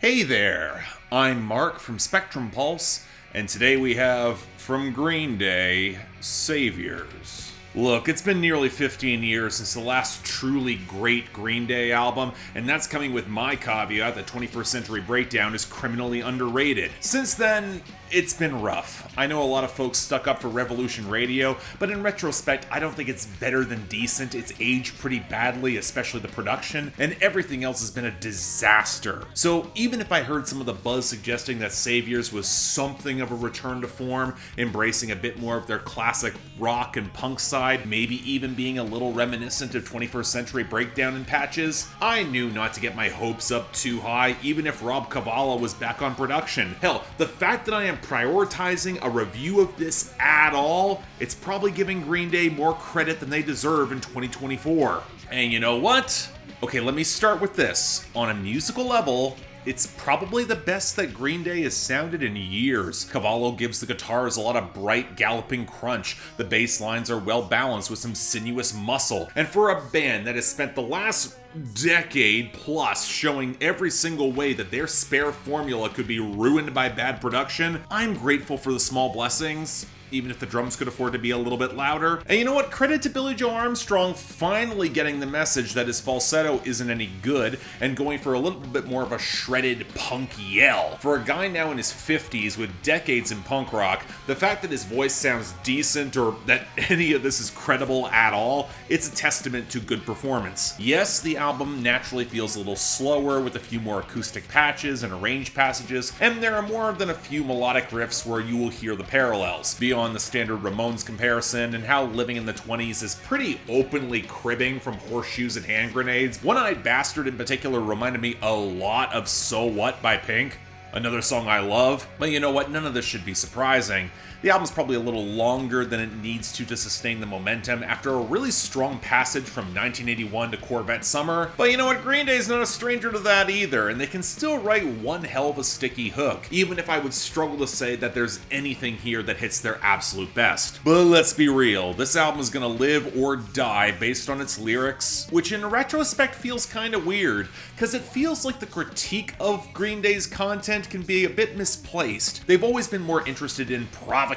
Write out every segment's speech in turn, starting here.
Hey there, I'm Mark from Spectrum Pulse, and today we have, from Green Day, Saviors. Look, it's been nearly 15 years since the last truly great Green Day album, and that's coming with my caveat that 21st Century Breakdown is criminally underrated. Since then, it's been rough. I know a lot of folks stuck up for Revolution Radio, but in retrospect, I don't think it's better than decent. It's aged pretty badly, especially the production, and everything else has been a disaster. So even if I heard some of the buzz suggesting that Saviors was something of a return to form, embracing a bit more of their classic rock and punk side, maybe even being a little reminiscent of 21st Century Breakdown in patches, I knew not to get my hopes up too high, even if Rob Cavallo was back on production. Hell, the fact that I am prioritizing a review of this at all, it's probably giving Green Day more credit than they deserve in 2024. And you know what? Okay, let me start with this. On a musical level, it's probably the best that Green Day has sounded in years. Cavallo gives the guitars a lot of bright, galloping crunch. The bass lines are well balanced with some sinuous muscle. And for a band that has spent the last decade plus showing every single way that their spare formula could be ruined by bad production, I'm grateful for the small blessings, even if the drums could afford to be a little bit louder. And you know what? Credit to Billy Joe Armstrong finally getting the message that his falsetto isn't any good and going for a little bit more of a shredded punk yell. For a guy now in his 50s with decades in punk rock, the fact that his voice sounds decent or that any of this is credible at all, it's a testament to good performance. Yes, the album naturally feels a little slower with a few more acoustic patches and arranged passages, and there are more than a few melodic riffs where you will hear the parallels. Beyond the standard Ramones comparison and how Living in the 20s is pretty openly cribbing from Horseshoes and Hand Grenades, One-Eyed Bastard in particular reminded me a lot of So What by Pink, another song I love. But you know what, none of this should be surprising. The album's probably a little longer than it needs to sustain the momentum after a really strong passage from 1981 to Corvette Summer. But you know what, Green Day's not a stranger to that either, and they can still write one hell of a sticky hook, even if I would struggle to say that there's anything here that hits their absolute best. But let's be real, this album is gonna live or die based on its lyrics, which in retrospect feels kinda weird, because it feels like the critique of Green Day's content can be a bit misplaced. They've always been more interested in provocation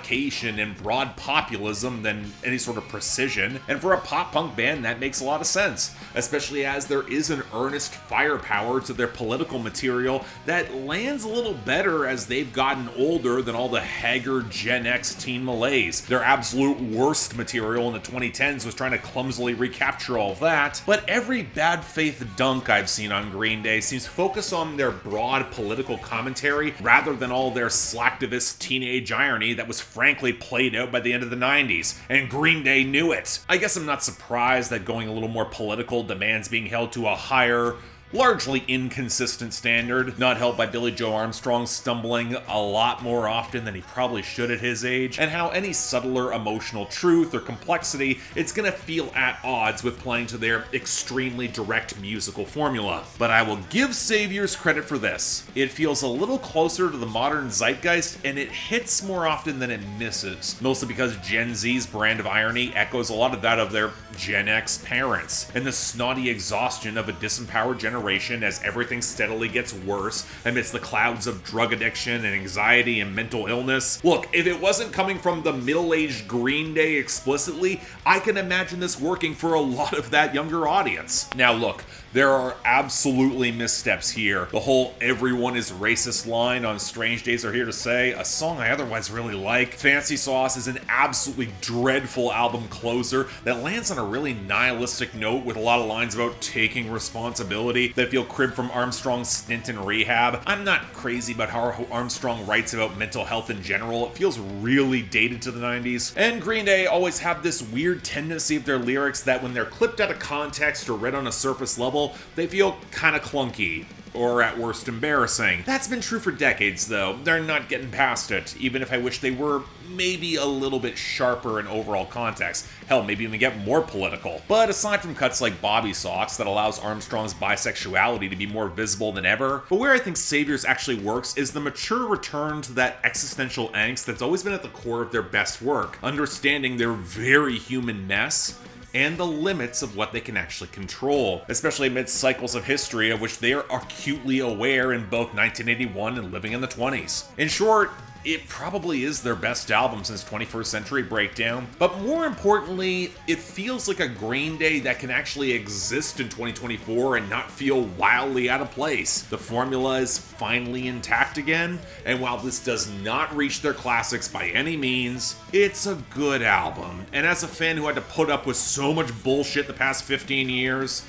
and broad populism than any sort of precision, and for a pop-punk band that makes a lot of sense, especially as there is an earnest firepower to their political material that lands a little better as they've gotten older than all the haggard Gen X teen malaise. Their absolute worst material in the 2010s was trying to clumsily recapture all of that, but every bad faith dunk I've seen on Green Day seems to focus on their broad political commentary rather than all their slacktivist teenage irony that was frankly played out by the end of the 90s, and Green Day knew it. I guess I'm not surprised that going a little more political demands being held to a higher, largely inconsistent standard, not helped by Billy Joe Armstrong stumbling a lot more often than he probably should at his age, and how any subtler emotional truth or complexity, it's gonna feel at odds with playing to their extremely direct musical formula. But I will give Saviors credit for this. It feels a little closer to the modern zeitgeist, and it hits more often than it misses, mostly because Gen Z's brand of irony echoes a lot of that of their Gen X parents, and the snotty exhaustion of a disempowered generation as everything steadily gets worse amidst the clouds of drug addiction and anxiety and mental illness. Look, if it wasn't coming from the middle-aged Green Day explicitly, I can imagine this working for a lot of that younger audience. Now look, there are absolutely missteps here. The whole "everyone is racist" line on Strange Days Are Here to Stay, a song I otherwise really like. Fancy Sauce is an absolutely dreadful album closer that lands on a really nihilistic note with a lot of lines about taking responsibility that feel cribbed from Armstrong's stint in rehab. I'm not crazy about how Armstrong writes about mental health in general. It feels really dated to the 90s. And Green Day always have this weird tendency of their lyrics that when they're clipped out of context or read on a surface level, they feel kinda clunky, or at worst embarrassing. That's been true for decades though. They're not getting past it, even if I wish they were maybe a little bit sharper in overall context. Hell, maybe even get more political. But aside from cuts like Bobby Socks that allows Armstrong's bisexuality to be more visible than ever, but where I think Saviors actually works is the mature return to that existential angst that's always been at the core of their best work, understanding their very human mess and the limits of what they can actually control, especially amidst cycles of history of which they are acutely aware in both 1981 and Living in the 20s. In short, it probably is their best album since 21st Century Breakdown, but more importantly, it feels like a Green Day that can actually exist in 2024 and not feel wildly out of place. The formula is finally intact again, and while this does not reach their classics by any means, it's a good album. And as a fan who had to put up with so much bullshit the past 15 years,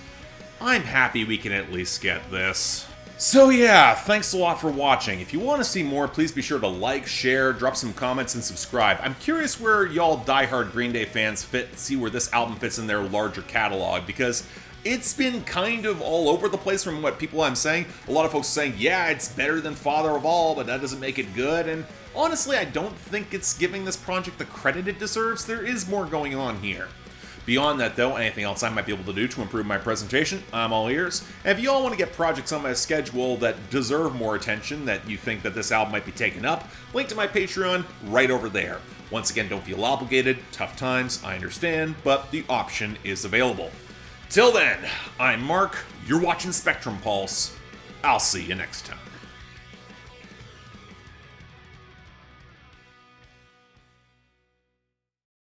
I'm happy we can at least get this. So yeah, thanks a lot for watching. If you want to see more, please be sure to like, share, drop some comments, and subscribe. I'm curious where y'all diehard Green Day fans see where this album fits in their larger catalog, because it's been kind of all over the place from what people I'm saying. A lot of folks are saying, yeah, it's better than Father of All, but that doesn't make it good, and honestly, I don't think it's giving this project the credit it deserves. There is more going on here. Beyond that, though, anything else I might be able to do to improve my presentation, I'm all ears. And if you all want to get projects on my schedule that deserve more attention, that you think that this album might be taken up, link to my Patreon right over there. Once again, don't feel obligated. Tough times, I understand, but the option is available. Till then, I'm Mark, you're watching Spectrum Pulse. I'll see you next time.